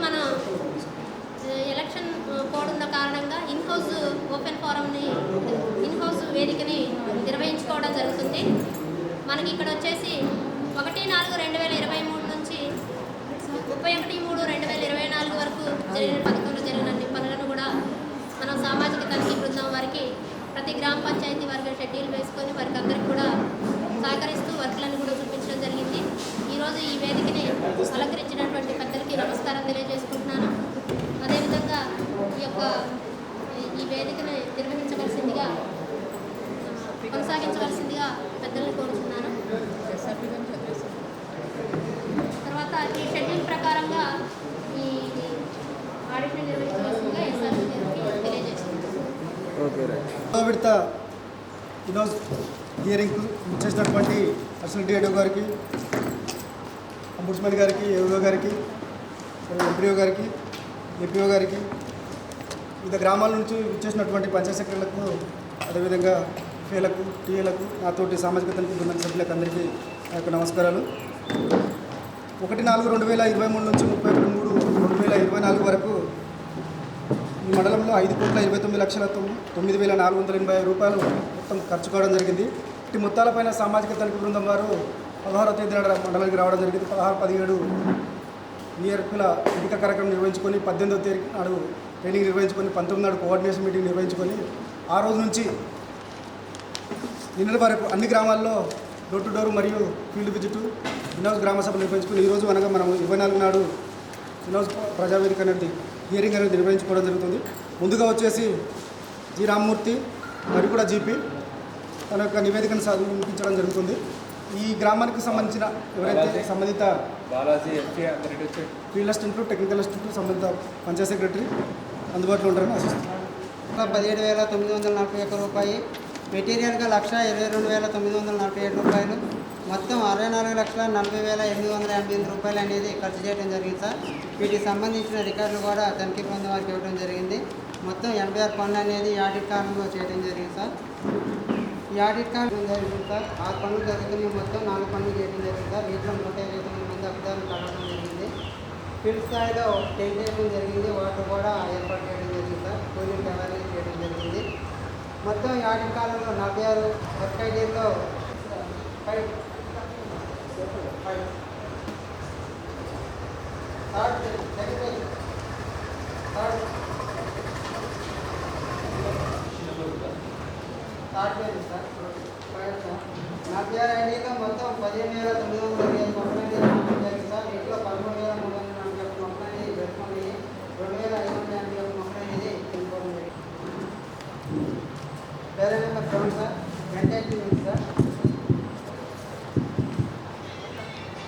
మనం election code ఉన్న కారణంగా ఇన్హౌస్ ఓపెన్ ఫోరంని ఇన్హౌస్ వేదికని నిర్వహించుకోవడం జరుగుతుంది. మనకి ఇక్కడ వచ్చేసి 1/4/2023 నుంచి 31/3/2024 వరకు పథకంలో జరిగిన పనులను కూడా మనం సామాజిక తనిఖీ బృందం వారికి ప్రతి గ్రామ పంచాయతీ వారికి షెడ్యూల్ వేసుకొని వారికి అందరికీ కూడా సహకరిస్తూ వర్క్లను కూడా చూపించడం జరిగింది. ఈరోజు ఈ వేదికని అలంకరించినటువంటి పెద్దలకి నమస్కారం తెలియజేసుకుంటున్నాను. అదేవిధంగా ఈ వేదికను నిర్వహించవలసిందిగా కొనసాగించవలసిందిగా పెద్దలను కోరుతున్నాను. తర్వాత ఈ షెడ్యూల్ ప్రకారంగా ఈ ఆడిట్ని నిర్వహించవలసిందిగా ఎస్ఆర్పి గారికి తెలియజేస్తున్నాను. విడత ఈరోజు హియరింగ్కు చేసినటువంటి అసిస్టెంట్ డిఓ గారికి, అంబుడ్స్మెన్ గారికి, ఏఓ గారికి, ఎంపీఓ గారికి, ఏపీఓ గారికి, వివిధ గ్రామాల నుంచి ఇచ్చేసినటువంటి పంచాయత్ సెక్రటరీలకు, అదేవిధంగా ఫేలకు, టీఏలకు, నాతోటి సామాజిక తనిఖీ బృందం సభ్యులకు అందరికీ నా యొక్క నమస్కారాలు. 1/4/2023 నుంచి 31/3/2024 వరకు ఈ మండలంలో 5,29,09,480 రూపాయలు మొత్తం ఖర్చు కావడం జరిగింది. ఇటు మొత్తాలపైన సామాజిక తనిఖీ బృందం వారు 16వ తేదీ నాడు మండలానికి రావడం జరిగింది. 16-17 నియర్కుల ఎంపిక కార్యక్రమం నిర్వహించుకొని 18వ తేదీ నాడు ట్రైనింగ్ నిర్వహించుకొని 19 నాడు కోఆర్డినేషన్ మీటింగ్ నిర్వహించుకొని ఆ రోజు నుంచి నిన్నటి వరకు అన్ని గ్రామాల్లో డోర్ టు డోర్ మరియు ఫీల్డ్ విజిట్ వినోజ్ గ్రామ సభలు నిర్వహించుకుని ఈరోజు అనగా మనం 24 నాడు వినోజ్ ప్రజావేదిక అనేది హియరింగ్ అనేది నిర్వహించుకోవడం జరుగుతుంది. ముందుగా వచ్చేసి జి రామ్మూర్తి మరియు కూడా జీపీ తన యొక్క నివేదికను సమర్పించడం జరుగుతుంది. ఈ గ్రామానికి సంబంధించిన ఎవరైతే సంబంధిత ఫీల్డ్ అసిస్టెంట్, టెక్నికల్ అసిస్టెంట్, సంబంధిత పంచాయత్ సెక్రటరీ అందుబాటులో ఉంటారని ఆశిస్తున్నాను. 17,941 రూపాయి, మెటీరియల్గా 1,22,947 రూపాయలు, మొత్తం 64,40,888 రూపాయలు అనేది ఖర్చు చేయడం జరిగింది సార్. వీటికి సంబంధించిన రికార్డులు కూడా తనిఖీ బృందం వారికి ఇవ్వడం జరిగింది. మొత్తం 86 పనులు అనేది ఆడిట్ కాలంలో చేయడం జరిగింది సార్. ఈ ఆడిట్ కాలం జరిగింది సార్. 6 పనులు జరుగుతున్నాయి, మొత్తం 4 పనులు చేయడం జరిగింది సార్. వీటిలో 159 మంది అధికారులు కలవడం జరిగింది. ఫీల్డ్ స్థాయిలో టెంట్ చేయడం జరిగింది, వాటర్ కూడా ఏర్పాటు చేయడం జరిగింది సార్. కూలింగ్ అవేర్నెస్ చేయడం జరిగింది. మొత్తం ఈ ఆడిట్ కాలంలో 46 వర్క్ ఐడీల్లో 5 ఐడీలో మొత్తం 15,925 మొక్కలు జరిగింది సార్. వీటిలో 13,340 మొక్కలు అనేది పెట్టుకొని 2,581 మొక్కలు అనేది తీసుకోవడం జరిగింది. పేరు నెంబర్ 7 సార్, వెంటనే ఉంది సార్.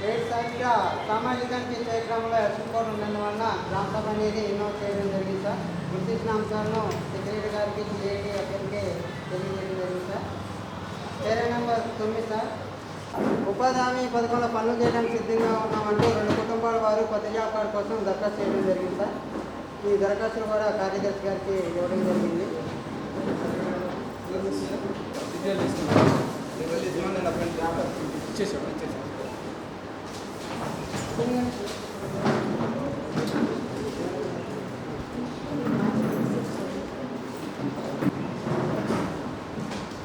8 సార్గా సామాజికానికి కార్యక్రమంలో ఎలక్షన్ ఉన్నందువల్ల గ్రామ సభ అనేది ఇన్వైట్ చేయడం జరిగింది సార్. గుర్తించిన అంశాలను సెక్రటరీ గారికి, సిఐటి అక్కడికి తెలియజేయడం జరిగింది సార్. పేరు నెంబర్ 9 సార్, ఉపాధి హామీ పథకంలో పనులు చేయడానికి సిద్ధంగా ఉన్నామంటూ 2 కుటుంబాల వారు కొత్త జాబ్ కార్డు కోసం దరఖాస్తు చేయడం జరిగింది సార్. ఈ దరఖాస్తులు కూడా కార్యదర్శి గారికి ఇవ్వడం జరిగింది.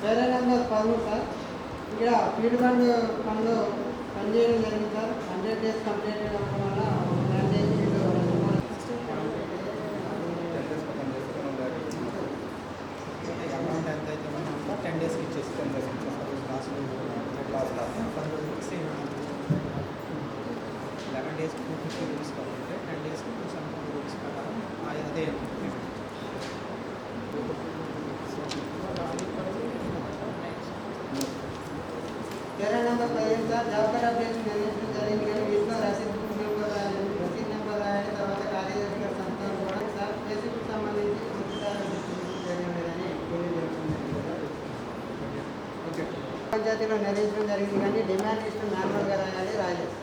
పేరు నెంబర్ 13 సార్, ఇక్కడ ఫీల్డ్ ఫండ్ పనులు పనిచేయడం జరిగింది సార్. 100 days కంప్లీట్ అవ్వడం వల్ల 10 days అమౌంట్ ఎంత అయితే మనం 10 daysకి ఇచ్చేసి 10 days లాస్ట్ 11 daysకి 250 రూపీస్ కావాలంటే 10 daysకి 270 రూపీస్ కావాలి. అదే పేరు number 15 sir, job card updation నిర్వహించడం జరిగింది. కానీ వీటిలో రసీద్ నెంబర్ రాయాలి, తర్వాత కార్యదర్శి గారి సంతకం కూడా సార్. బేసిక్కి సంబంధించి పంచాయతీలో నిర్వహించడం జరిగింది, కానీ డిమాండ్ లిస్ట్ నార్మల్గా రాయాలి, రాయలేదు.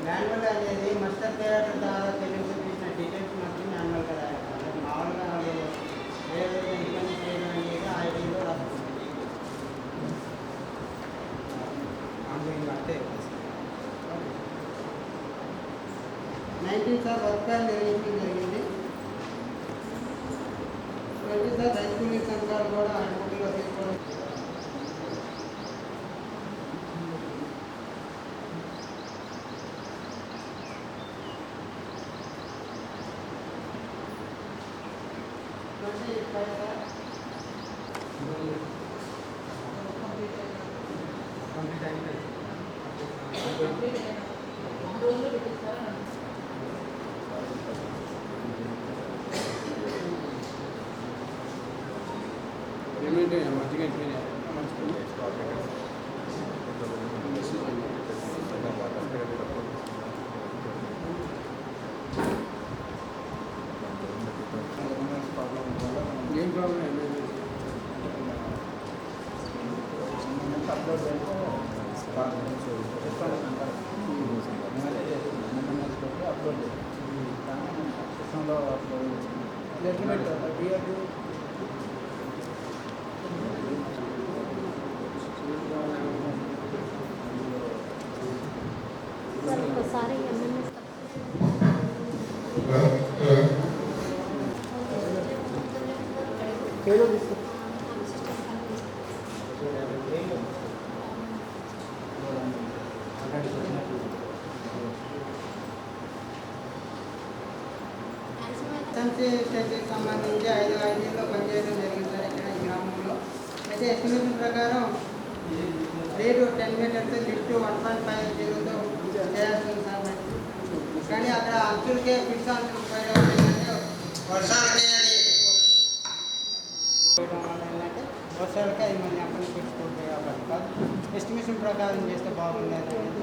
మాన్యువల్ అనేది మస్టర్ థియేటర్ ద్వారా చెల్లింపు చేసిన డీటెయిల్స్ మాత్రం మాన్యువల్గా రాయాలి. మామూలుగా వేరే ఇండిపెండెంట్ చేయడం అనేది ఐటీలో రాస్తుంది. అంటే 19 సార్ వర్క్ ప్లాన్ నిర్వహించడం జరిగింది. 20 సార్ హై స్కూల్ సంఘాలు కూడా అనుమతిలో తీసుకోవడం. ఏం ప్రాబ్లం ఒకసారి స్టేట్కి సంబంధించి 5 ఐటీలో పనిచేయడం జరిగింది సార్ ఇక్కడ ఈ గ్రామంలో. అయితే ఎస్టిమేషన్ ప్రకారం 3 to 10 మీటర్స్ లిఫ్ట్ 1.50తో చేయాల్సి ఉంది సార్. కానీ అక్కడ అంచులకే ఫిక్స్ అంచులు పోయడం ఏంటంటే వర్షాలకే అది పోయడం వల్ల ఏంటంటే వర్షాలకే అది మళ్ళీ అక్కడ ఫిక్స్ పోతాయి కాబట్టి ఎస్టిమేషన్ ప్రకారం చేస్తే బాగుంది అనేది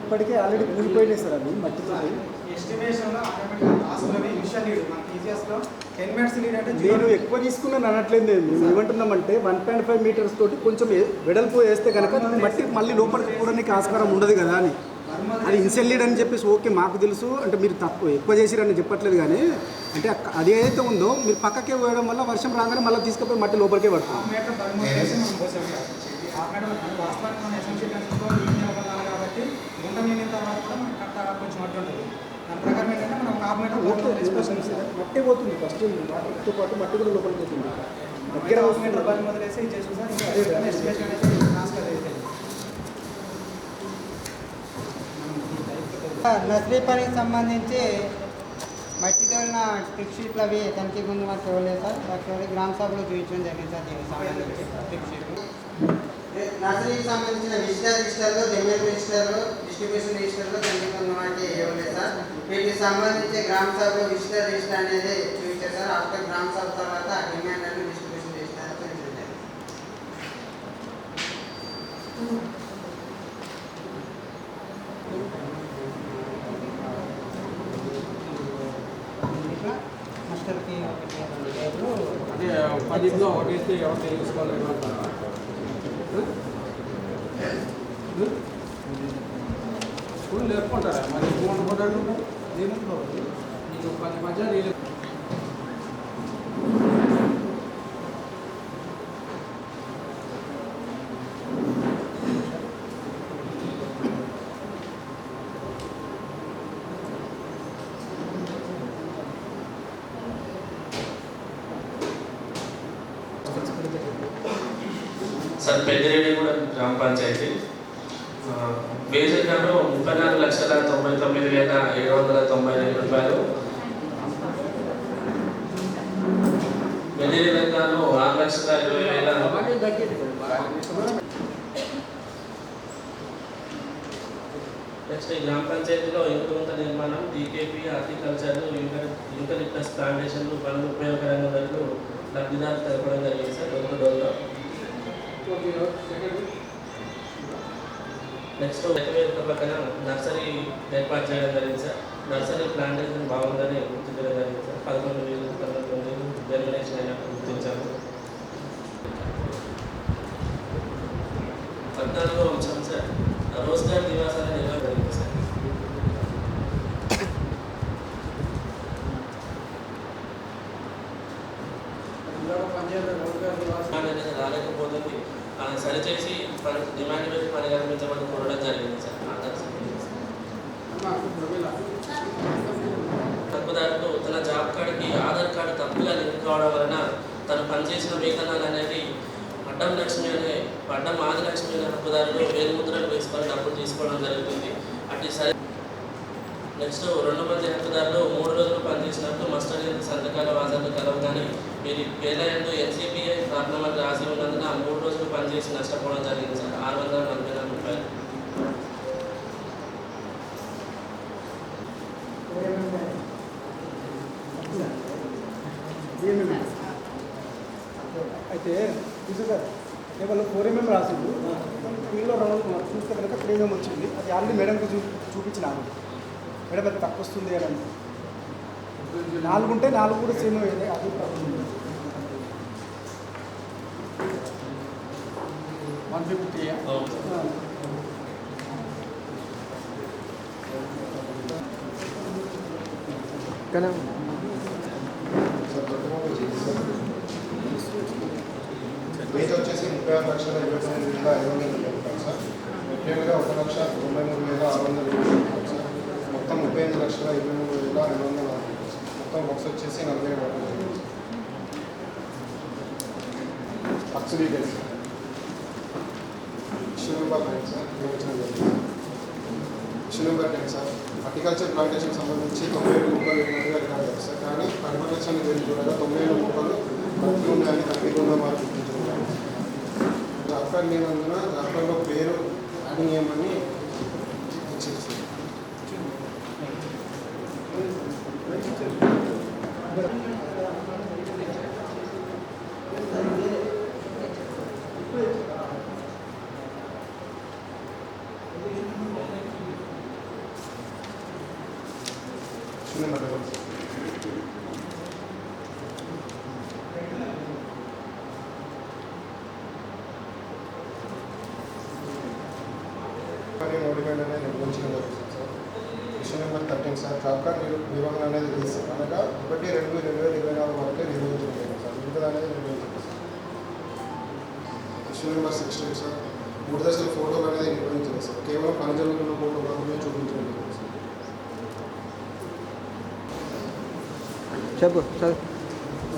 ఇప్పటికే ఆల్రెడీ కూలిపోయినాయి సార్ అవి మట్టితో. ఎస్టిమేషన్లో రాసుకున్నవి విషయం లీడ్ మన టీచర్స్లో 10 మినిట్స్ లీడ్ అంటే నేను ఎక్కువ తీసుకున్నాను అనట్లేదు. మేము ఏమంటున్నామంటే 1.5 మీటర్స్ తోటి కొంచెం వెడల్పు వేస్తే కనుక మట్టి మళ్ళీ లోపలికి కూడానికి ఆస్కారం ఉండదు కదా అని. అది ఇన్సెల్ లీడ్ అని చెప్పేసి ఓకే మాకు తెలుసు, అంటే మీరు తక్కువ ఎక్కువ చేసిరని చెప్పట్లేదు. కానీ అంటే అది ఏదైతే ఉందో మీరు పక్కకే పోయడం వల్ల వర్షం రాగానే మళ్ళీ తీసుకుపోయి మట్టి లోపలికే పడుతుంది. మీటర్ 13 వేసి మనం పోసాం వాస్తవానికి మన ఎస్ఎంసీ కన్సెప్ట్లో నీటిని ఇవ్వాలి కాబట్టి గుంట నిండిన తర్వాత కూడా మనకి కట్ట కొంచెం అడ్డు ఉంటుంది. దాని ప్రకారం ఏంటంటే మనం ఒక హాఫ్ మీటర్ మట్టి పోతుంది ఫస్ట్, వాటితో పాటు మట్టి కూడా లోపలికి పోతుంది. దగ్గర హాఫ్ మీటర్ బలి మొదలేసి ఇచ్చేసి సార్ ఇంకా అదే విధంగా ఎస్టిమేషన్ అనేది ట్రాన్స్ఫర్ అవుతుంది. నర్సరీ పనికి సంబంధించి మట్టి తోలిన ట్రిక్ షీట్లు అవి తనిఖీ ముందు మాకు ఇవ్వలేదు సార్. యాక్చువల్లీ గ్రామ సభలో చూపించడం జరిగింది సార్. దీనికి సంబంధించి ట్రిక్ షీట్లు నర్సరీకి సంబంధించిన విజిటర్ రిజిస్టర్లు, రెవెన్యూ రిజిస్టర్లు, డిస్ట్రిబ్యూషన్ రిజిస్టర్లు తనిఖీ ముందు వాటి ఇవ్వలేదు సార్. వీటికి సంబంధించి గ్రామ సభలో విజిటర్ రిజిస్టర్ అనేది చూపించారు సార్. ఆఫ్టర్ గ్రామ సభ తర్వాత డిమాండ్ అని డిస్ట్రిబ్యూషన్ రిజిస్టర్ చూపించారు. మాస్టర్కి అదే 10లో ఒకటైతే ఎవరు తెలుసుకోవాలి స్కూల్ నేర్చుకుంటారా మరి ఎక్కువ అనుకుంటాడు నీకు 10 మధ్య నేను సార్ పెద్దిరెడ్డిగూడ గ్రామ పంచాయతీ బేసిక్ గాను 34,99,792 రూపాయలు, మెటీరియల్ గాను 6,20,000. నెక్స్ట్ ఈ గ్రామ పంచాయతీలో ఇంకుగుంత నిర్మాణం, టీకేపీ, హార్టికల్చర్, యూకలిప్టస్ ప్లాంటేషన్లు పనులు ఉపయోగకరంగా మరియు లబ్ధిదారులు తెలపడం జరిగింది సార్. డోర్లో నెక్స్ట్ పక్కన నర్సరీ ఏర్పాటు చేయడం జరిగింది సార్. నర్సరీ ప్లాంటేషన్ బాగుందని గుర్తించడం జరిగింది సార్. 11,000 జర్మినేషన్ అయినట్టు గుర్తించాము. 14వ అంశం సార్, రోజ్గార్ నివాసాల నిర్వహణ జరిగింది సార్. డిమాండ్ అనేది రాలేకపోతుంది. సరిచేసి డిమాండ్ పెట్టి పని కల్పించమని కోరడం జరిగింది సార్. తప్పుదారులు తన జాబ్ కార్డుకి ఆధార్ కార్డు తప్పుగా లింక్ కావడం వలన తను పనిచేసిన వేతనాలు అనేది అడ్డం ఆదిలక్ష్మి అనే హక్కుదారులు వేలు ముద్రలు వేసుకొని డబ్బులు తీసుకోవడం జరుగుతుంది. అటు సరే నెక్స్ట్ 2 మంది హక్కుదారులు 3 రోజులు పనిచేసినట్టు మస్టర్ సంతకాల వాజర్లు కలవు కానీ వీరి పేర్ల ఎందు ఎన్సీపీఐ ప్రాబ్లం రాసి ఉన్నందున 3 రోజులు పనిచేసి నష్టపోవడం జరిగింది సార్. 644 రూపాయలు. అయితే సార్ కేవలం 4 MM రాసిండు. ఫీల్డ్లో చూస్తే కనుక 3 MM వచ్చింది. అది ఆల్రెడీ మేడంకి చూపించినాను. మేడం అది తక్కువ వస్తుంది అని 4 ఉంటే 4 కూడా సేమ్ అయ్యేది. అది ప్రాబ్లం 150. కదా వెయిట్ వచ్చేసి 36,29,500 రూపాయలు సార్. ముఖ్యంగా 1,93,600 రూపాయలు సార్. మొత్తం 35,23,240 మొత్తం బుక్స్ వచ్చేసి 40,000 బక్స్ డీటెయిల్స్ ఇష్యూ నెంబర్ 9 సార్. ఇష్యూ నెంబర్ 10 సార్. హార్టికల్చర్ ప్లాంటేషన్ సంబంధించి 97 మొక్కలు వేసినట్టుగా రికార్డ్ చేస్తారు సార్. కానీ కన్వర్టేషన్ వెళ్ళి చూడగా 97 మొక్కలు బతులు ఉన్నాయని తగ్గికుండా వారు గుర్తించుకున్నారు. జాఫర్ లేనందున జాఫర్లో పేరు యాడింగ్ చేయమని ఇచ్చేసి నోటిఫైడ్ అనేది నిర్వహించడం జరుగుతుంది sir. Issue number 13 sir. Job card నిర్వహణ అనేది లేదు సార్. అనగా 1/2/2024 వరకే నిర్వహించడం జరిగింది సార్. మిగతా అనేది నిర్వహించండి సార్. Issue number 16 sir. 3 దశల ఫోటోలు అనేది నిర్వహించలేదు సార్. కేవలం పని జరుగుతున్న ఫోటో మాత్రమే చూపించడం జరిగింది సార్. చెప్పు సార్.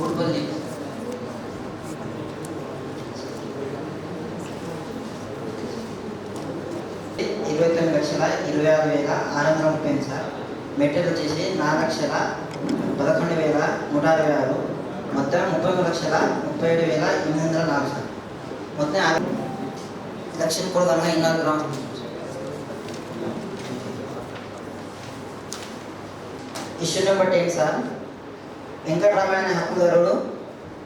29,26,630 సార్. మెటీరియల్ వచ్చేసి 4,11,166 మొత్తం 33,37,804 సార్. మొత్తం 50 లక్షల కూడా కన్నా 4 గ్రాములు. Issue number 10 sir. వెంకటరామాయణ హక్కుదారుడు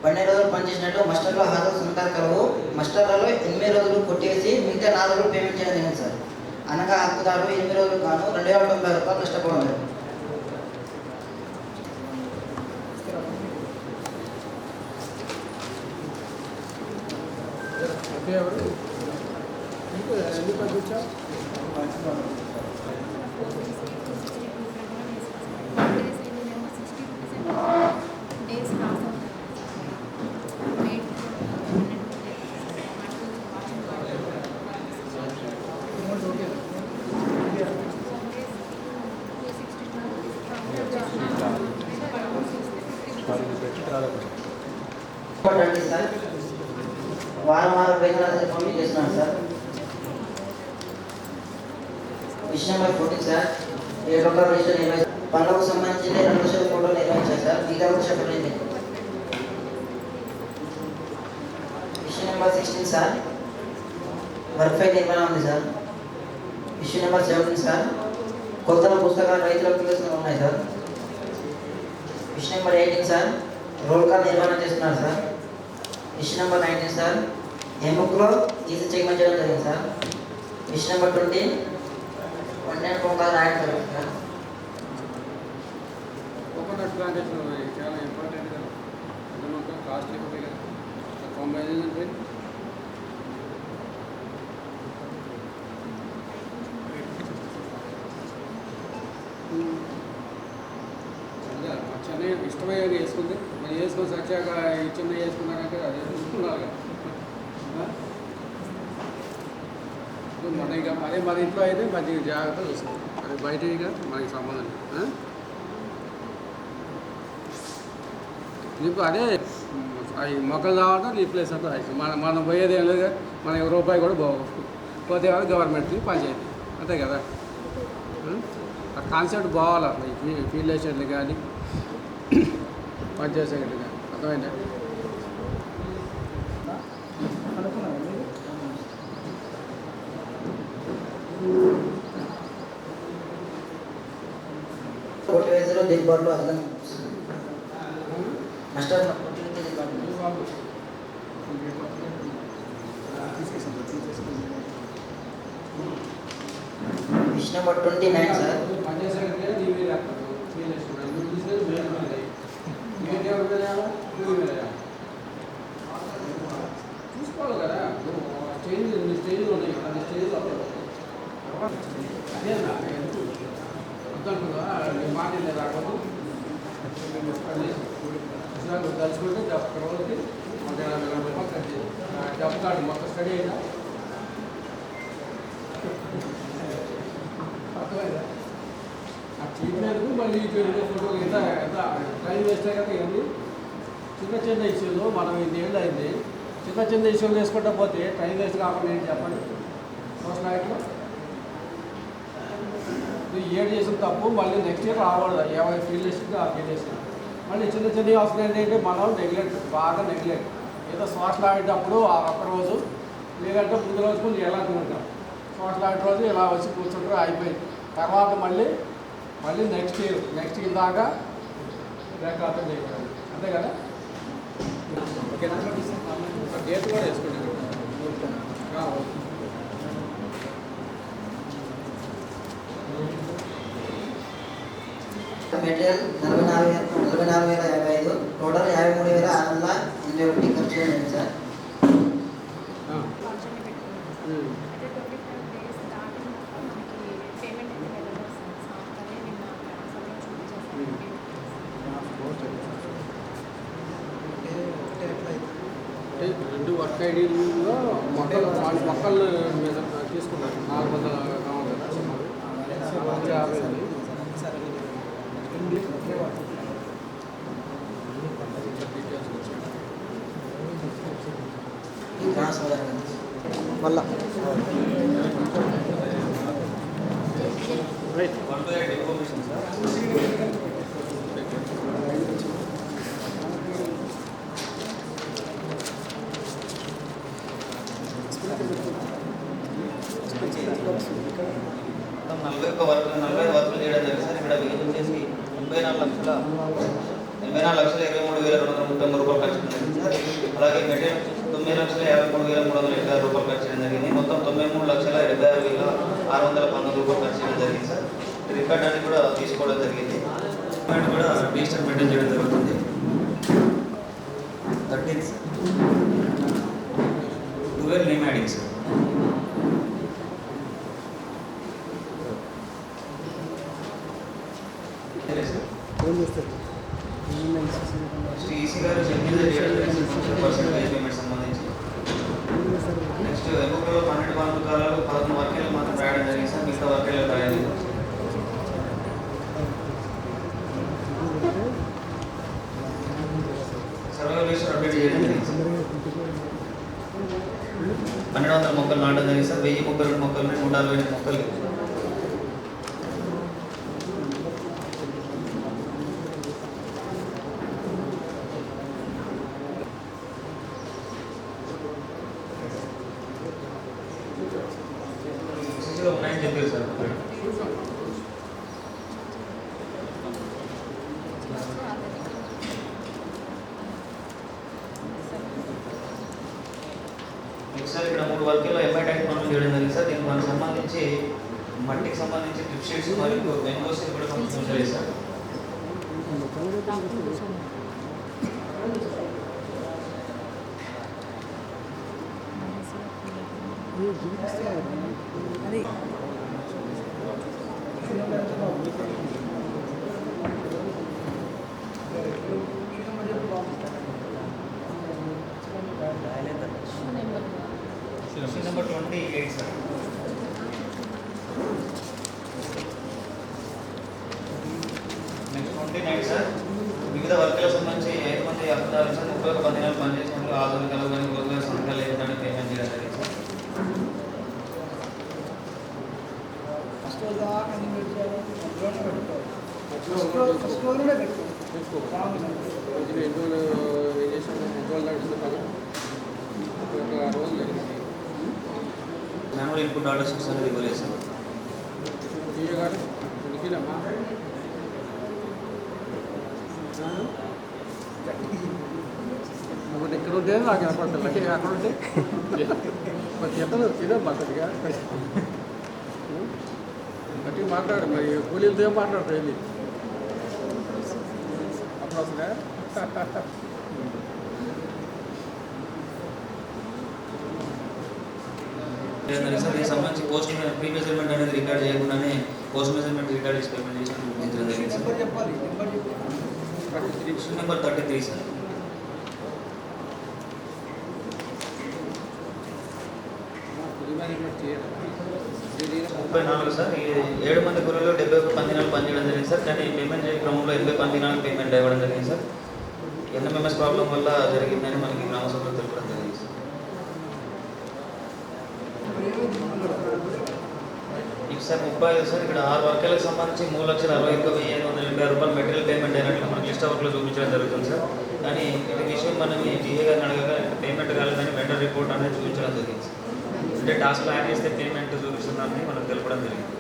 12 రోజులు పనిచేసినట్టు మస్టర్లో హాజరు సంతకాలు కలవు. మస్టర్లలో 8 రోజులు కొట్టేసి మిగతా 4 రోజులు పేమెంట్ చేయడం జరిగింది సార్. అనగా హక్కుదారుడు 8 రోజులు గాను 2,090 రూపాయలు నష్టపోవడం జరిగింది. సార్ వారం వేతనాలు పంపిణీ చేస్తున్నాను సార్. Issue number 14 sir. 7 రూపాయల రిజిస్టర్ నిర్వహించారు. పనులకు సంబంధించి 2 లక్షల ఫోటోలు నిర్వహించారు సార్. మిగతా కూడా చెప్పలేదు. Issue number 16 sir. Work file నిర్మాణం ఉంది సార్. Issue number 17 sir. కొత్త పుస్తకాలు రైతులకు ఉన్నాయి sir. Issue number 18 sir. Roll call నిర్మాణం చేస్తున్నారు సార్. Issue number 19 sir. ఏ బుక్లో ఈజీ చెక్ చేయడం జరిగింది సార్. ఇష్యూ నెంబర్ 20 1 పొంగాలు రాయడం జరిగింది సార్. కోకోనట్ ప్లాంటేషన్ చాలా ఇంపార్టెంట్ కదా. అందులో కాస్ట్ ఎక్కువ కదా. కాంబైనేషన్ చెన్నై ఇష్టమయ్యాక వేసుకుంది మరి వేసుకొని సచ్చాక చిన్న వేసుకున్నాకంటే అది చూసుకున్నారు మన ఇక అదే మన ఇంట్లో అయితే మంచిగా జాగ్రత్త చూసుకోవాలి అది బయట ఇక మనకి సంబంధం లేదు నీకు అదే అవి మొక్కలు కావాలంటే రీప్లేస్ అంతా మనం పోయేది ఏం లేదు మనకి రూపాయి కూడా పోతే కాదు గవర్నమెంట్కి పంచాయతీ అంతే కదా ఆ కాన్సెప్ట్ బాగాలి ఫీల్డ్ అసిస్టెంట్లు కానీ పంచాయతీ సెక్రటరీ కానీ అర్థమైందా కోటి వేసలో దిగుబాటులో అదనం మాస్టర్ విష్ నెంబర్ 29 సార్ పంచాయతీ సెక్రటరీ చూసుకోవాలి కదా స్టేజ్ ఉన్నాయి అది స్టేజ్ అదేనా వద్దంటుందా మాట రాకూడదు తలుచుకుంటే రోజుకి 180 రూపాయలు ఖర్చు డబ్బు కార్డు మొత్తం స్టడీ అయినా అర్థమైందా ఆ ట్రీట్మెంట్కు మళ్ళీ ఫోటోలు ఎంత ఎంత టైం వేస్తే కదా ఇవన్నీ చిన్న ఇష్యూలు మనం 8 ఏళ్ళు అయింది చిన్న ఇష్యూలు వేసుకుంటా పోతే టైం వేస్ట్ కాకుండా ఏంటి చెప్పండి సోషల్ లైఫ్లో నువ్వు ఏడు చేసిన తప్పు మళ్ళీ నెక్స్ట్ ఇయర్ రాకూడదు ఏమైనా ఫీల్ చేసింది ఆ ఫీల్ చేసింది మళ్ళీ చిన్నవి అవసరం ఏంటంటే మనం బాగా నెగ్లెక్ట్ ఏదో సోషల్ ఆడేటప్పుడు ఆ ఒక్కరోజు లేదంటే ముందు రోజు కొంచెం ఎలా అనుకుంటాం సోషల్ ఆడే రోజు ఇలా వచ్చి కూర్చుంటారు అయిపోయింది తర్వాత మళ్ళీ నెక్స్ట్ ఇయర్ దాకా రేఖాతం చేయగలరు అంతే కదా ఓకేనా డేట్ కూడా వేసుకోండి మెటీరియల్ 44,055 టోటల్ 53,681 ఖర్చు అయింది సార్ రెండు వర్క్ ఐడీలో మొక్కలు మీద తీసుకున్నారు 400 కావాలి కదా 50 మళ్ళా రైట్ మొత్తం 45 వర్కులు చేయడం జరిగింది సార్. ఇక్కడ విజిట్ చేసి 84,23,233 రూపాయలు ఖర్చు జరిగింది సార్. అలాగే మెటీరియల్ 9,53,326 రూపాయలు ఖర్చు చేయడం జరిగింది. మొత్తం 93,76,619 రూపాయలు ఖర్చు చేయడం జరిగింది సార్. రికార్డ్ అని కూడా తీసుకోవడం జరిగింది. కూడా రిజిస్టర్ మెయింటైన్ చేయడం జరుగుతుంది. 13 sir 12 name adding sir. EC గారు చెప్పింది పర్సెంటేజ్ పేమెంట్ సంబంధించి నెక్స్ట్ ఎబుక్లో 12 పంపకాలలో 11 వర్కేలు మాత్రం రాయడం జరిగింది సార్. మిగతా వర్కేలు రాయలేదు. సర్వైవల్ లిస్ట్ అప్డేట్ చేయడం జరిగింది సార్. 1200 మొక్కలు నాటడం జరిగింది సార్. 1000 మొక్కలు 168 మొక్కలు ఉన్నాయని చెప్పారు సార్. ఒకసారి ఇక్కడ 3 వర్కుల్లో ఎంఐ ట్యాంక్ పనులు చేయడం జరిగింది సార్. దీనికి మనకు సంబంధించి మట్టికి సంబంధించి డ్రిప్ షీట్స్ మరియు వెనుకోసి కూడా పంపించాలి సార్. 28 సార్. Next 29 sir. వివిధ వర్గాలకు సంబంధించి 5 మంది అధికారులు సార్ 31 దినాలు పనిచేసినందుకు ఆధునికలు కానీ రోజుగా సంతకాలు లేదని పేమెంట్ చేయడం జరిగింది సార్. మాన్యువల్ ఇన్పుట్ ఆర్డర్స్ అనేది ఇవ్వలేదు సార్. ఇక్కడ ఉంటే నాకు వినపడతాను అక్కడ ఉంటే చెప్పదు తినే మాట్లాడిగా గట్టిగా మాట్లాడు మరి కూలీలతో ఏం మాట్లాడతాయి వెళ్ళి అప్పుడు వస్తుందా సార్ దీనికి సంబంధించి పోస్ట్ ప్రీ మెజర్మెంట్ అనేది రికార్డ్ చేయకుండానే పోస్ట్ మెజర్మెంట్ రికార్డ్ చేసి పేమెంట్ చేసినట్టు గుర్తించడం జరిగింది sir. Issue number 33 sir. 34 sir. 7 మంది గురువులు 71 పందినాలు పనిచేయడం జరిగింది సార్. కానీ పేమెంట్ చేసే క్రమంలో 80 పందినాలు పేమెంట్ ఇవ్వడం జరిగింది సార్. ఎన్ఎంఎంఎస్ ప్రాబ్లం వల్ల జరిగిందని మనకి గ్రామ సభలో తెలపడం జరిగింది సార్. Sir 35 sir. ఇక్కడ 6 వర్గాలకు సంబంధించి 3,61,580 రూపాయలు మెటీరియల్ పేమెంట్ అయినట్లు మనకి లిస్ట్ వర్క్లో చూపించడం జరుగుతుంది సార్. కానీ ఇది విషయం మనం టీఏ గారిని అడగగా పేమెంట్ కాలేదని వెండర్ రిపోర్ట్ అనేది చూపించడం జరిగింది సార్. అంటే టాస్క్లో యాడ్ చేస్తే పేమెంట్ చూపిస్తున్నారని మనకు తెలపడం జరిగింది.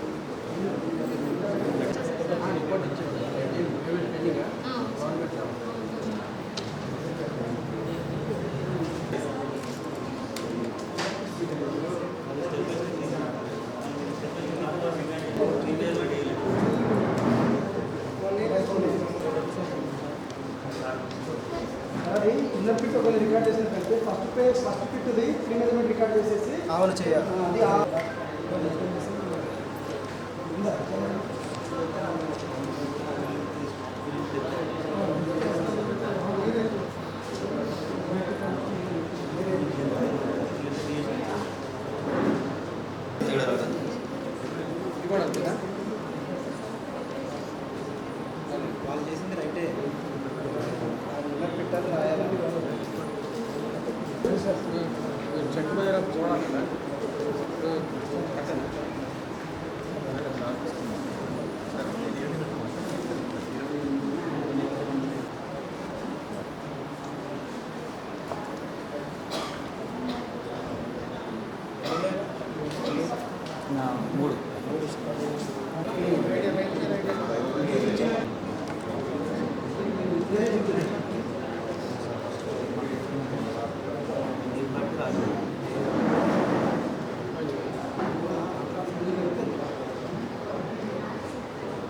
ఇన్నర్ పిట్ ఒకవేళ రికార్డ్ చేసినట్లయితే ఫస్ట్ పిట్ది ప్రీ మెజర్మెంట్ రికార్డ్ చేసేసి అవును చేయాలి. వాళ్ళు చేసింది రైటే. పెట్టాలి రాయాలి. చెక్ మీద చూడాలి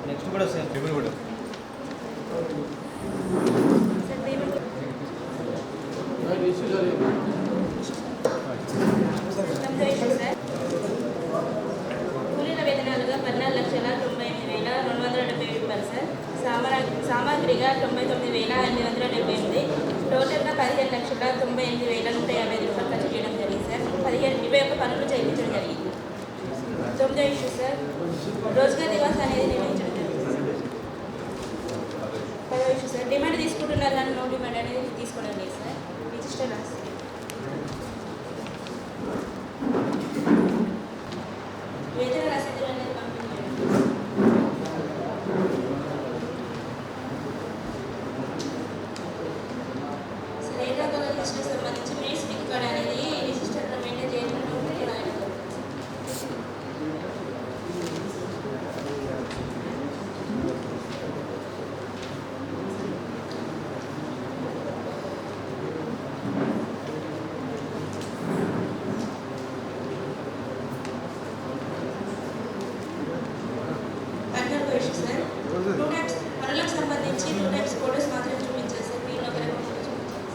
నెక్స్ట్ కూడా సేమ్ పేమెంట్ కూడా కూలీల వేతనాలుగా 14,98,270 రూపాయలు సార్. సామాగ్రిగా 99,878. టోటల్గా 15,98,150 రూపాయలు ఖర్చు చేయడం జరిగింది సార్. 21 పనులు చేయించడం జరిగింది. 9వ ఇష్యూ సార్. రోజ్గార్ దివాస్ అనేది నిర్వహించడం జరిగింది. 10వ ఇష్యూ సార్. డిమాండ్ తీసుకుంటున్నారు కానీ నో డిమాండ్ అనేది తీసుకోవడం లేదు సార్. రిజిస్టర్ రాసి వేతన రసీదులు అనేది పంపించారు. సార్ ఏ రకాల రిజిస్టర్ సంబంధించి మినిట్స్ రికార్డ్ అనేది రిజిస్టర్లో మెయింటైన్ చేయడం రాయడం. సార్ 2 టైప్స్ పనులకు సంబంధించి 2 టైప్స్ ఫోటోస్ మాత్రం చూపించారు సార్. మీరు ఒక రకం ఫోటో చూపించారు.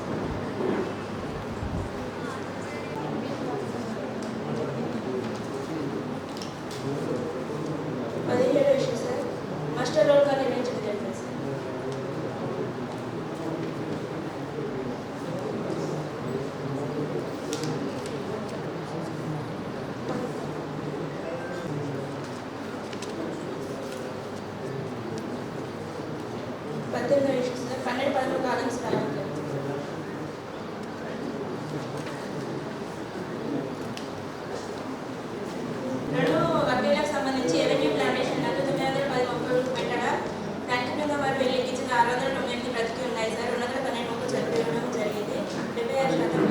29వ ఇష్యూ సార్ 12-13 కాలమ్స్ రావడం జరిగింది. రెండు వడ్డీలకు సంబంధించి రెవెన్యూ ప్లాంటేషన్ 910 మొక్కలు పెట్టడం, దానికి కింద వారు వెలిగించిన 698 బ్రతికి ఉన్నాయి సార్. 212 మొక్కలు చనిపోవడం జరిగింది. 76%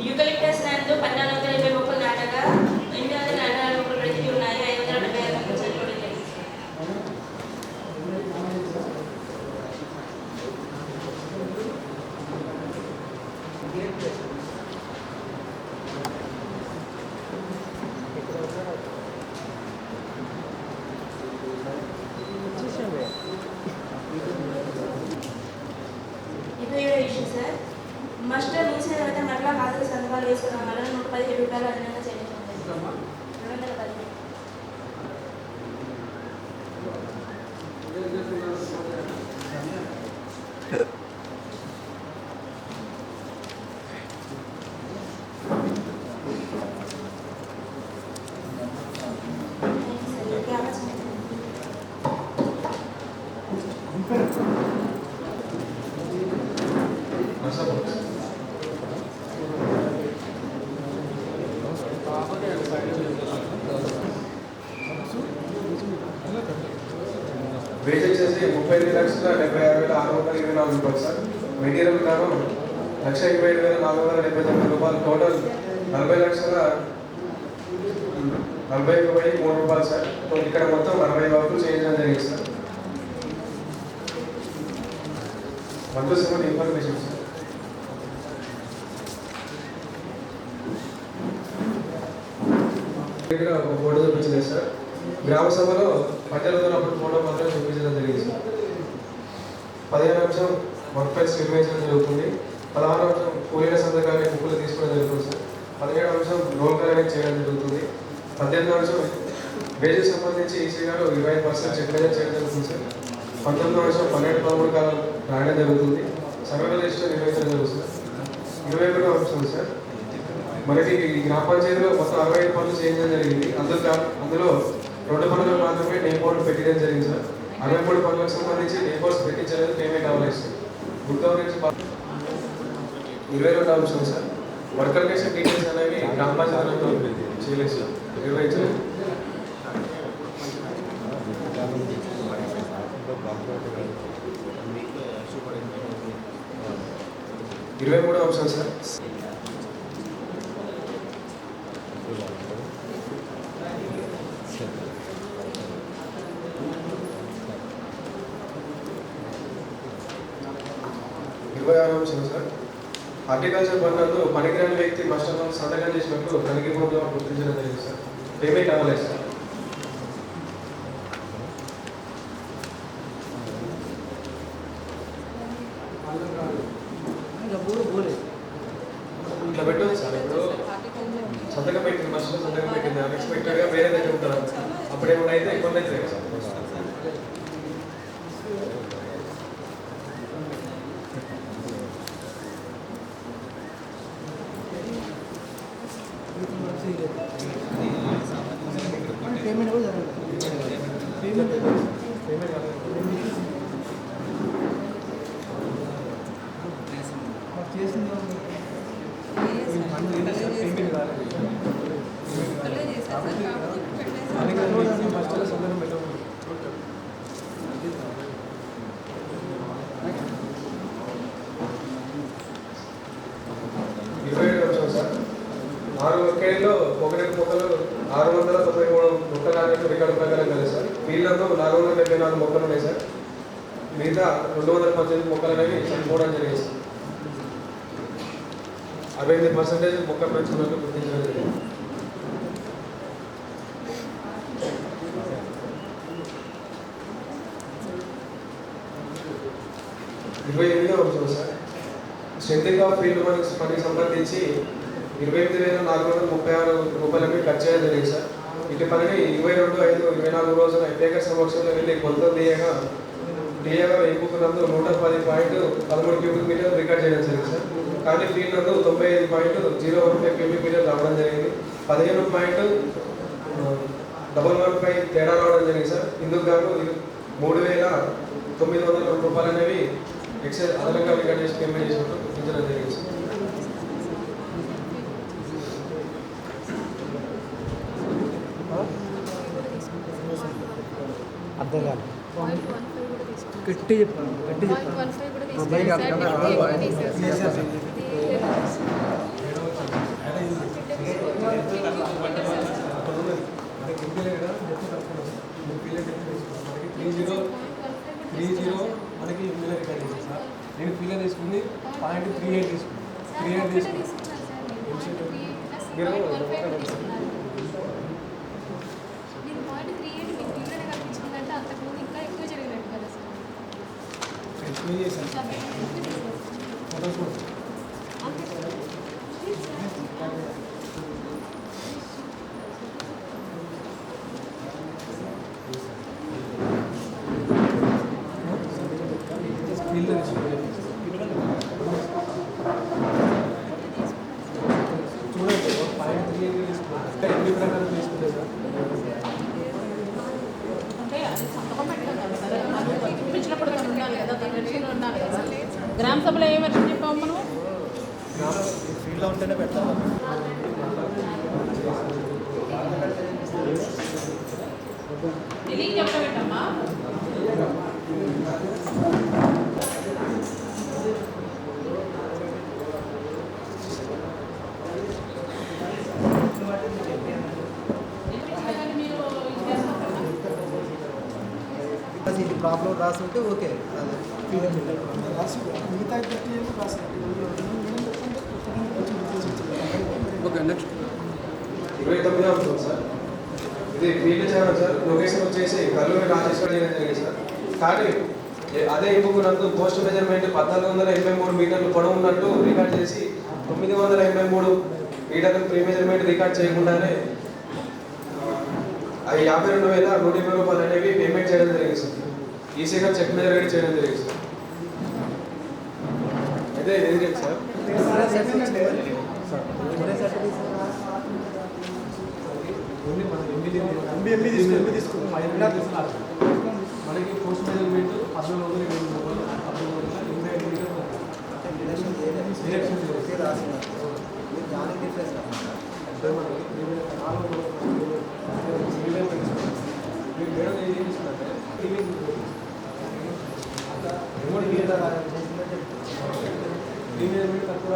యూకలిప్టస్ ల్యాండ్లో 1420 మొక్కలు నాటగా 844 మొక్కలు బ్రతికి ఉన్నాయి. 576 మొక్కలు చనిపోవడం జరిగింది. ఇష్యూ సార్ మాస్టర్ ముగిసిన తర్వాత మరలా హాజరు సందర్భాలు వేసుకున్నాం వల్ల ₹117 అదనంగా చెల్లించండి. 215. వేజ్ వచ్చేసి 35,70,624 సార్. మెటీరియల్ కాను 1,27,479 టోటల్ 40,41,3 సార్. ఇక్కడ మొత్తం 40 వరకు చేయడం జరిగింది సార్. 127 information sir. ఇక్కడ ఒక ఫోటో చూపించలేదు సార్. గ్రామ సభలో ప్రజలతో అప్పుడు ఫోటో మాత్రం చూపించడం జరిగింది సార్. 15వ అంశం వర్క్ ఫైల్స్ నిర్వహించడం జరుగుతుంది. 16వ అంశం కూలీల సంతకాన్ని బుక్కులు తీసుకోవడం జరుగుతుంది సార్. 17వ అంశం రోల్ కలెక్ట్ చేయడం జరుగుతుంది. 18వ అంశం వేజెస్ సంబంధించి ఈసీ గారు 25% చెక్ చేయడం జరుగుతుంది సార్. 19వ అంశం 12-13 కాలం రాయడం జరుగుతుంది. సర్వే రిజిస్టర్ నిర్వహించడం జరుగుతుంది సార్. 21వ అంశం సార్ మనకి ఈ గ్రామ పంచాయతీలో మొత్తం 65 పనులు చేయడం జరిగింది. అందులో 2 పనులు మాత్రమే నేమ్ బోర్డు పెట్టడం జరిగింది సార్. 63 పనులకు సంబంధించి నేమ్ బోర్డ్స్ పెట్టించలేదు, పేమెంట్ అవ్వలేదు సార్. గుడ్ గవర్నెన్స్ 22వ అంశం సార్ వర్కర్కేషన్ డీటెయిల్స్ అనేవి గ్రామ పంచాయతీలో చేయలేదు సార్, నిర్వహించలేదు. 23వ అంశం సార్ సార్ హార్టికల్చర్ పనులను పనికిరాని వ్యక్తి మాస్టర్ సంతకం చేసినట్లు తనిఖీ బృందం గుర్తించడం జరిగింది సార్. పేమెంట్ అవ్వలేదు సార్. ఇట్లా పెట్టదు సార్. ఇప్పుడు సంతకం పెట్టింది మాస్టర్ సంతకం పెట్టింది అన్ఎక్స్పెక్టెడ్గా వేరే దగ్గర ఉంటారు. అప్పుడు ఏమైనా అయితే ఇబ్బంది అవుతుంది సార్. కేలో ఒకటి మొక్కలు 693 మొక్కలు అనేది రికార్డు ప్రకారం కదా సార్. వీళ్ళతో 474 మొక్కలు ఉన్నాయి సార్. మిగతా 218 మొక్కలు అనేవి చనిపోవడం జరిగింది సార్. 68% మొక్కలు పెంచుకున్నట్టు గుర్తించడం జరిగింది. 28వ అంశం సార్ స్ట్రెంథింగ్ ఆఫ్ ఫీల్డ్ పనికి సంబంధించి 28,436 ఖర్చు చేయడం జరిగింది సార్. ఇటు పనిని 22/5/24 రోజున ఎఫ్ఏకర్ సమక్షంలో వెళ్ళి కొలతలు తీయగా డిఏ గారు ఎంపుకున్నందు 110.13 క్యూబిక్ మీటర్ రికార్డ్ చేయడం జరిగింది సార్. కానీ ఫీల్డ్ నందు 95.015 క్యూబిక్ మీటర్ రావడం జరిగింది. 15.115 తేడా రావడం జరిగింది సార్. ఇందుకు గాను 3,902 రూపాయలు అనేవి ఎక్సైజ్ అదనంగా రికార్డ్ చేసి పేమెంట్ చేసినట్టు గుర్తించడం జరిగింది సార్. అర్థం కాదు గట్టి చెప్పాను గట్టి మనకి ఇందులో రికార్డ్ చేశాను సార్. నేను ఫీల్ తీసుకుంది 0.38 తీసుకున్నాను. 38 తీసుకున్నాను. చూడండి 0.38 తీసుకున్నాను. ఎన్ని ప్రకారం తీసుకుంటే సార్ గ్రామ సభలో ఏమని చెప్పాము మనం ఫీల్డ్లో ఉంటేనే పెట్టాలి. తెలియక చెప్పబెట్టమ్మా. ఇది ప్రాబ్లం రాసుంటే ఓకే. మిగతా ఓకే నెక్స్ట్ 29వ అంశం సార్. ఇది ఫీల్డ్ చేయడం సార్. లొకేషన్ వచ్చేసి కల్లూరి రాజేశ్వర జరిగింది సార్. కానీ అదే ఎంపుకున్నందుకు పోస్ట్ మెజర్మెంట్ 1483 మీటర్లు పొడవు ఉన్నట్టు రికార్డ్ చేసి 983 మీటర్లు ప్రీ మెజర్మెంట్ రికార్డ్ చేయకుండానే 52,120 రూపాయలు అనేవి పేమెంట్ చేయడం జరిగింది సార్. ఈసీగా చెక్ మెజర్మెంట్ చేయడం జరిగింది సార్. అయితే ఏంటి సార్ ఓన్లీ మనం మనకి పోస్ట్ మెజర్మెంట్ 14 తక్కువ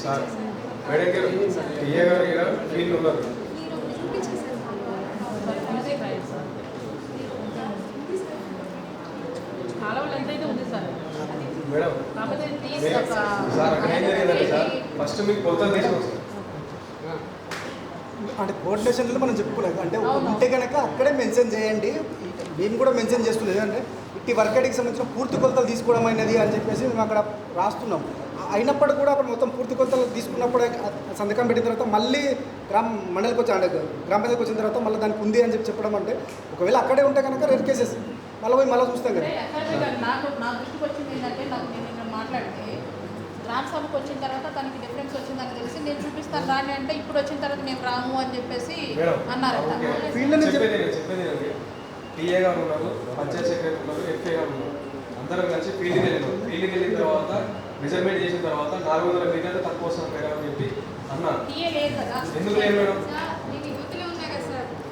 సార్. మేడం గారు టీఏ గారు ఇక్కడ ఫీల్డ్ ఉన్నారు. మేడం సార్ అక్కడ ఏం జరిగిందంటే సార్ ఫస్ట్ మీకు కొలతలు తీసుకొస్తాం. అంటే కోఆర్డినేషన్లో మనం చెప్పుకోలేదు. అంటే ఉంటే కనుక అక్కడే మెన్షన్ చేయండి. మేము కూడా మెన్షన్ చేస్తలేదు. అంటే ఇట్టి వర్కౌట్కి సంబంధించిన పూర్తి కొలతలు తీసుకోవడం అయినది అని చెప్పేసి మేము అక్కడ రాస్తున్నాం. అయినప్పటికీ కూడా అప్పుడు మొత్తం పూర్తి కొలతలు తీసుకున్నప్పుడే సంతకం పెట్టిన తర్వాత మళ్ళీ మండలికి వచ్చి అంటే గ్రామ పంచాయతీకి వచ్చిన తర్వాత మళ్ళీ దానికి ఉంది అని చెప్పడం అంటే ఒకవేళ అక్కడే ఉంటే కనుక రేర్ కేసెస్ మళ్ళీ పోయి మళ్ళీ చూస్తాం కదా. నాకు నా దృష్టికి వచ్చింది ఏంటంటే నాకు నేను మాట్లాడితే గ్రామ సభకు వచ్చిన తర్వాత తనకి డిఫరెన్స్ వచ్చిందని తెలిసి నేను చూపిస్తాను రాని అంటే ఇప్పుడు వచ్చిన తర్వాత మేము రాము అని చెప్పేసి అన్నారంట. టీఏ గారు ఉన్నారు, పంచాయత్ సెక్రటరీ ఉన్నారు, ఎఫ్ఏ గారు ఉన్నారు. అందరం కలిసి ఫీల్డ్కి వెళ్ళినాం. ఫీల్డ్కి వెళ్ళిన తర్వాత మెజర్మెంట్ చేసిన తర్వాత 400 మీటర్లు తక్కువ వస్తాం మేడం అని చెప్పి అన్నారు. ఎందుకు లేదు మేడం?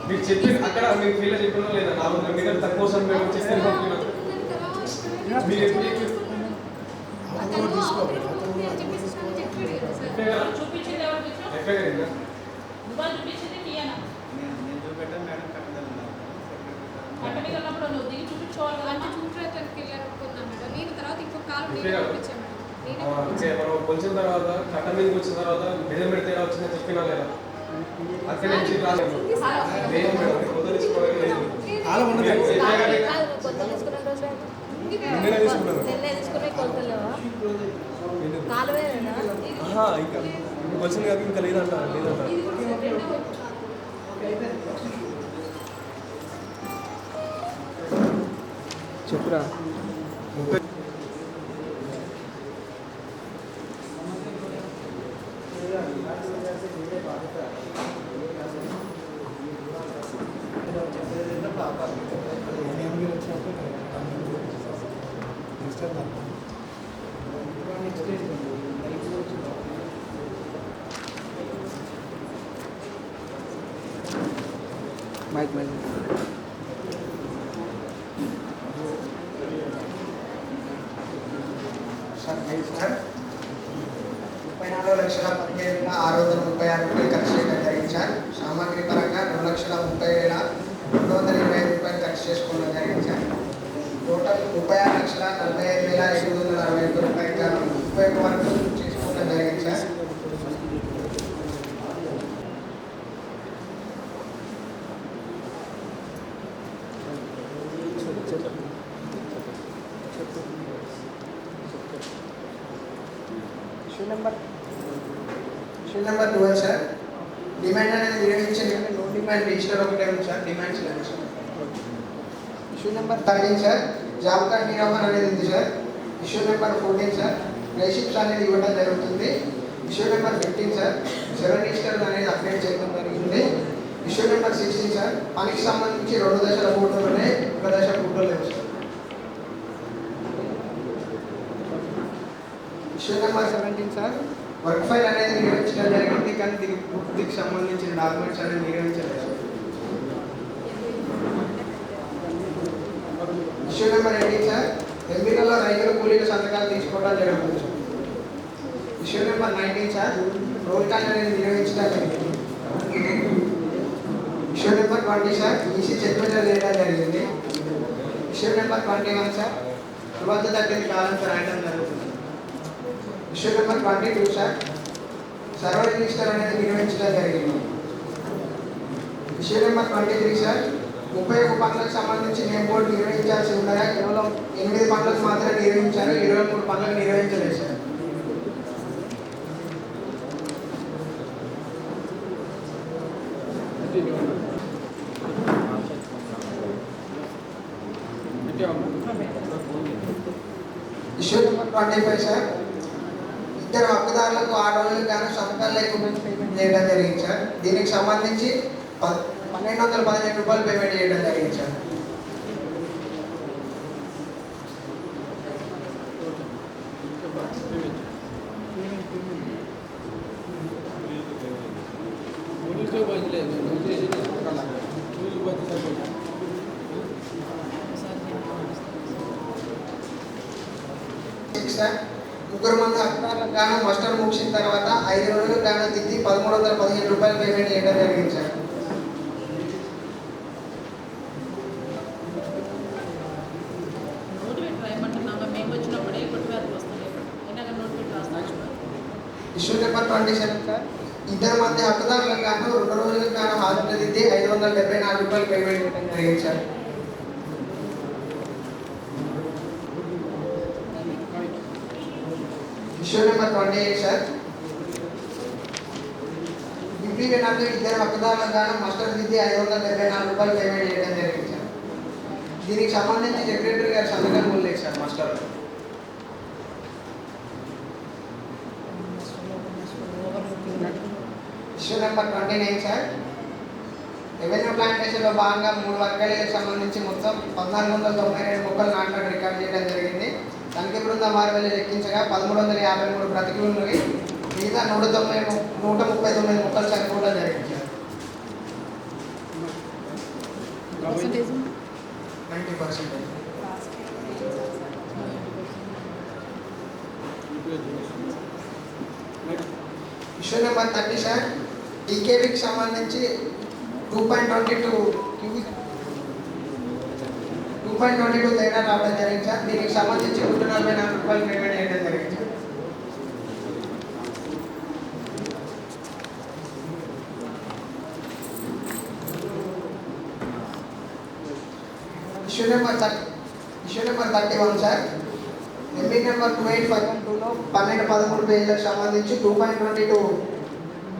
మీకు చెప్పి అక్కడ మీకు ఫీల్డ్ చెప్పినా లేదా 400 మీటర్లు తక్కువ వస్తాం మేడం చెప్పి మీరు చూపించింది ఎవరు? ఎఫ్ఏ గారు చూపించింది టీఏనా? నేను చూపెట్టాను మేడం. అటవీ వెళ్ళినప్పుడు నువ్వు దిగి చూపించుకోవాలి కదా. అంటే చూపించడానికి వెళ్ళాలనుకున్నాను మేడం. నేను తర్వాత ఇంకొక కాలు అంతే కదా. పంపించాను మేడం. మనం కొంచెం తర్వాత కట్ట మీదకి వచ్చిన తర్వాత మెజర్మెంట్ తేడా వచ్చిందని చెప్పినా లేదా అక్కడి నుంచి రాలేదు లేదు మేడం కొత్త తీసుకోవడం లేదు ఇంకా కొలిసింది కాక ఇంకా లేదంట చెప్పురా. మైక్ మైక్ 34,17,636 రూపాయలు ఖర్చు చేయడం జరిగింది సార్. సామాగ్రి పరంగా 2,30,220 రూపాయలు ఖర్చు చేసుకోవడం జరిగింది సార్. టోటల్ 36,45,761 రూపాయలు ఉపయోగ వరకు చేసుకోవడం జరిగింది sir. Issue number 12 sir. Demand అనేది నిర్వహించండి. నో డిమాండ్ రిజిస్టర్ ఒకటే ఉంది సార్. డిమాండ్స్ లేదు sir. Issue number 13 sir. Job card నిర్వహణ అనేది ఉంది sir. Issue number 14 sir. Receipts అనేది ఇవ్వడం జరుగుతుంది. Issue number 15 sir. 7 రిజిస్టర్ అనేది అప్డేట్ చేయడం జరిగింది. Issue number 16 sir. పనికి సంబంధించి 2 దశల ఫోటోలు ఉన్నాయి, 1 దశ ఫోటోలు లేవు sir. Issue number 17 sir. Work file అనేది నిర్వహించడం జరిగింది, కానీ దీనికి సంబంధించిన డాక్యుమెంట్స్ అనేది నిర్వహించలేదు. Issue number 18 sir. ఎంబీలో రైతుల కూలీల సంతకాలు తీసుకోవడం జరుగుతుంది. Issue number 19 sir. Roll call అనేది నిర్వహించడం జరిగింది. Issue number 20 sir. ఈసీ చెక్మెంట్ చేయడం జరిగింది. Issue number 21 sir. నిబంధన తగ్గింది కాలంతో రాయడం జరుగుతుంది. Issue number 22 sir. Server register అనేది నిర్వహించడం జరిగింది. Issue number 23 sir. 31 పనులకు సంబంధించి నేమ్ బోర్డు నిర్వహించాల్సి ఉండగా కేవలం 8 పనులకు మాత్రమే నిర్వహించారు, 23 పనులకు నిర్వహించలేదు సార్. Issue number 25 sir. ఇద్దరు హక్కుదారులకు 6 రోజులకు గాను సంతకాలు లేకుండా పేమెంట్ చేయడం జరిగింది సార్. దీనికి సంబంధించి 1,217 రూపాయలు పేమెంట్ చేయడం జరిగింది సార్. ముగ్గురు మంది హక్కుదారులకు గాను మస్టర్ ముగిసిన తర్వాత 5 రోజులకు గాను తిరిగి 1,315 రూపాయలు పేమెంట్ చేయడం జరిగింది సార్. Issue number 27 sir. ఇద్దరు మంది హక్కుదారులకు గాను 2 రోజులకు గాను హాజరు దిద్ది 574 రూపాయలు పేమెంట్ చేయడం జరిగింది sir. Issue number 28 sir. MP వినాలి ఇద్దరు హక్కుదారులకు గాను మస్టర్ దిద్ది 574 రూపాయలు పేమెంట్ చేయడం జరిగింది సార్. దీనికి సంబంధించి సెక్రటరీ గారు సంతకం ఉండలేదు sir muster. Issue number 29 sir. Revenue ప్లాంటేషన్లో భాగంగా 3 వర్గాలకు సంబంధించి మొత్తం 1,492 మొక్కలు నాటడం రికార్డ్ చేయడం జరిగింది. తనిఖీ బృందం వారు వెళ్ళి లెక్కించగా 1,353 బ్రతికులున్నవి, మిగతా 139 మొక్కలు చనిపోవడం జరిగింది సార్. 90%. Issue number 30 sir. టీకేబీకి సంబంధించి 2.22 క్యూబిక్ 2.22 తేడా రావడం జరిగింది సార్. దీనికి సంబంధించి 144 రూపాయలు పేమెంట్ చేయడం జరిగింది సార్. Issue number 31 sir. ఎంబింగ్ నెంబర్ 2852లో 12-13 పేజీలకు సంబంధించి 2.22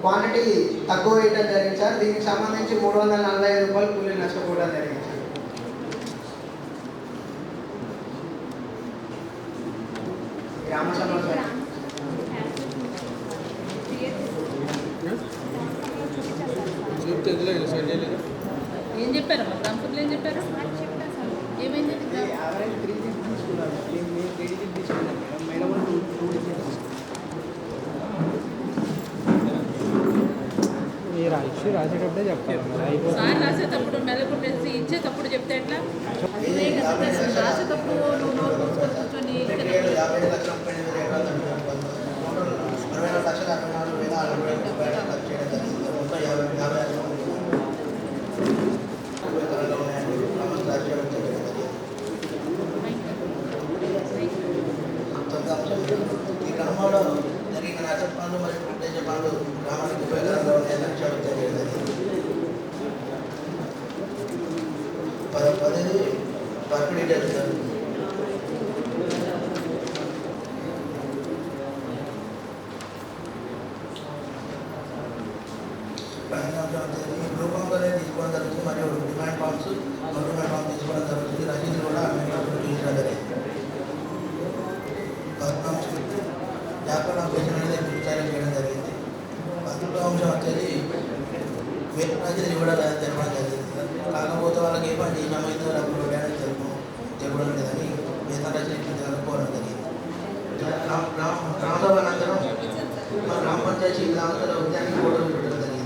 క్వాంటిటీ తక్కువ వేయడం జరిగింది సార్. దీనికి సంబంధించి 345 రూపాయలు కూలీ నష్టపోవడం జరిగింది సార్. గ్రామ సభలో సార్ ఏం చెప్పారు గ్రామ సభలో ఏం చెప్పారు? ఏమైంది? యావరేజ్ 3 digits తీసుకున్నారు. నేను 3 digits తీసుకున్నాను మేడం. మేడం 2 digits మీరు ఇష్యూ రాసేటప్పుడే చెప్తారు. సార్ రాసేటప్పుడు మెలకుంటేసి ఇచ్చేటప్పుడు చెప్తే ఎట్లా? రాసేటప్పుడు నువ్వు నోట్ పుస్తకం కూర్చొని ఈ గ్రామంలో జరిగిన నష్టం పనులు మరియు ఉద్దేశ పనులు గ్రామానికి ఉపయోగకరంగా ఉండే లక్ష్యాలు తెలియజేది. 10 వర్క్ డీటెయిల్స్ సార్. రూపంగానే తీసుకోవడం జరుగుతుంది మరియు డిమాండ్ ఫామ్స్ డిమాండ్ ఫామ్ తీసుకోవడం జరుగుతుంది. రసీదు కూడా చూపించడం జరిగింది. వ్యాపార అభ్యర్థన అనేది విచారణ చేయడం జరిగింది. 10వ అంశం వచ్చేది వేతన రసీదులు కూడా జరపడం జరిగింది. కాకపోతే వాళ్ళకి ఏ పని చేసామైతే అప్పుడు డ్యాన్స్ చెప్పడం లేదని వేతన రసీదు జరుపుకోవడం జరిగింది. గ్రామసభ అనంతరం మా గ్రామ పంచాయతీ విధానంలో ఉద్యానికి ఫోటోలు పెట్టడం జరిగింది.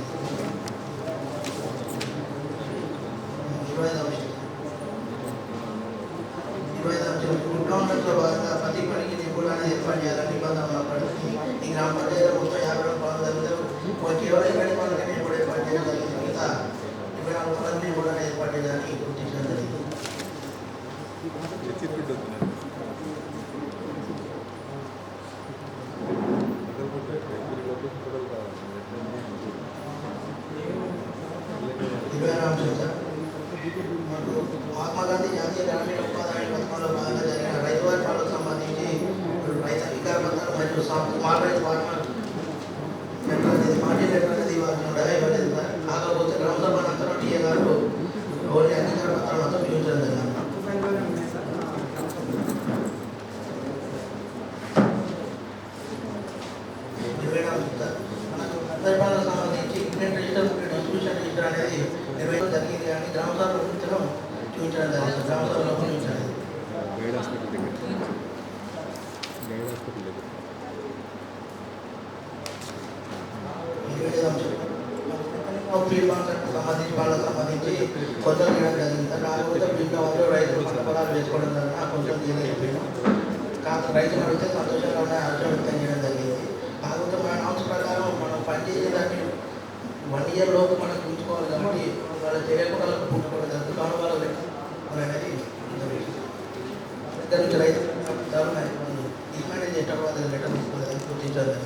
25వ అంశం గుడ్లో భాగంగా ప్రతి పనికి నిపుణులను ఏర్పాటు చేయాలని నిబంధన ఉన్నప్పటికీ ఈ గ్రామ పంచాయతీలో మొత్తం 50 పనులు జరుగుతాయి. కేవలం 20 పనులకి నిపుణులు ఏర్పాటు చేయడం జరిగింది. మిగతా 24 పనులు నిపుణులను ఏర్పాటు చేయడానికి గుర్తించడం జరిగింది. మహాత్మా గాంధీ జాతీయ గ్రామీణ ఉపాధి పథకంలో భాగంగా జరిగిన రైతు వాటాలకు సంబంధించి రైతు అధికార పత్రాలు మరియు స్మాల్ రైతు ఫార్మర్ లెటర్ అనేది పార్టీ లెటర్ అనేది ఇవ్వలేదు సార్. కాకపోతే గ్రామ సభ అనంతరం టీఏ గారు ఓన్లీ అధికార పత్రాలు మాత్రం చూపించడం జరిగింది. మనకు సంబంధించి ఇండియన్ రిజిస్టర్ డిస్ట్రిబ్యూషన్ రిజిస్టర్ అనేది నిర్వహించడం జరిగింది. కానీ గ్రామ సభ చూపించడం జరిగింది. గ్రామ సభలో చూపించలేదు. ఫీల్డ్ కాన్సెప్ట్ సంబంధించి వాళ్ళకి సంబంధించి కొంచెం చేయడం జరిగింది. కాకపోతే ఫీల్డ్లో వాళ్ళు రైతులు పొలాలు వేసుకోవడం జరిగిన కొంచెం చేయలేదు. కాకపోతే రైతులు అడిగితే సంతోషంగా ఉన్న ఆలోచన వ్యక్తం చేయడం జరిగింది. కాకపోతే మన నామ్స్ ప్రకారం మనం పనిచేసేదాన్ని 1 year లోపు మనం చూసుకోవాలి కాబట్టి వాళ్ళు తెలియకుండా వాళ్ళకి పుట్టుకోవడం జరుగుతుంది. కావున వాళ్ళు అనేది దగ్గర నుంచి రైతు డిమాండ్ చేయటం వాళ్ళు లెటర్ తీసుకోలేదని గుర్తించాలి.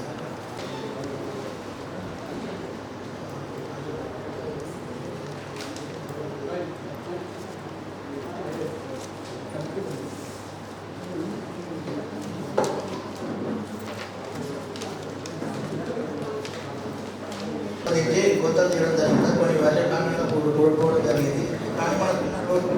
కొత్తలు చేయడం జరిగింది. కొన్ని వర్షకాలంగా కోల్పోవడం జరిగింది. కానీ మనకున్న రోడ్డు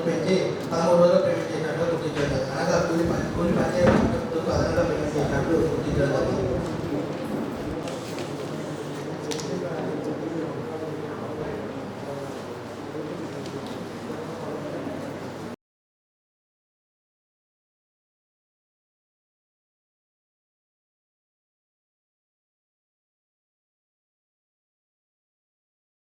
పెంచి 13 రోజులు పేమెంట్ చేసినట్టు గుర్తించారు. అనగా కూలి పనిచేయడం అదనంగా